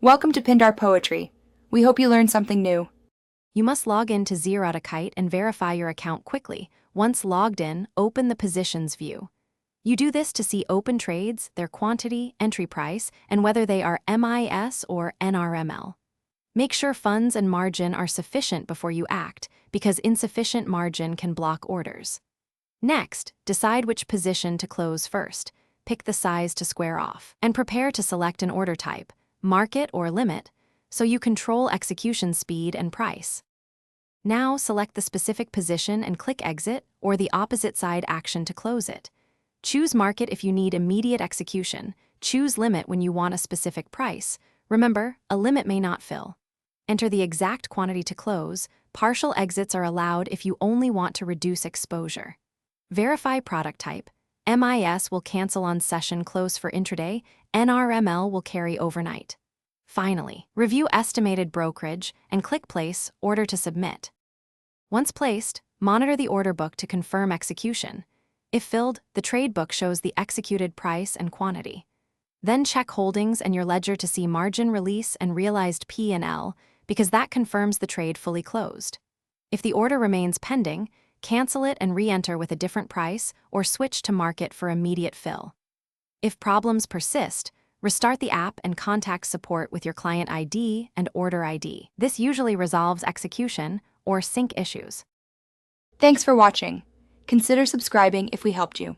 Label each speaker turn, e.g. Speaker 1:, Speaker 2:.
Speaker 1: Welcome to Pindar Poetry. We hope you learned something new.
Speaker 2: You must log in to Zerodha and verify your account quickly. Once logged in, open the Positions view. You do this to see open trades, their quantity, entry price, and whether they are MIS or NRML. Make sure funds and margin are sufficient before you act, because insufficient margin can block orders. Next, decide which position to close first. Pick the size to square off, and prepare to select an order type, market or limit, so you control execution speed and price. Now select the specific position and click Exit or the opposite side action to close it. Choose Market if you need immediate execution. Choose Limit when you want a specific price. Remember, a limit may not fill. Enter the exact quantity to close. Partial exits are allowed if you only want to reduce exposure. Verify product type. MIS will cancel on session close for intraday. NRML will carry overnight. Finally, review estimated brokerage and click Place Order to submit. Once placed, monitor the order book to confirm execution. If filled, the trade book shows the executed price and quantity. Then check holdings and your ledger to see margin release and realized P&L, because that confirms the trade fully closed. If the order remains pending, cancel it and re-enter with a different price or switch to market for immediate fill. If problems persist, restart the app and contact support with your client ID and order ID. This usually resolves execution or sync issues.
Speaker 1: Thanks for watching. Consider subscribing if we helped you.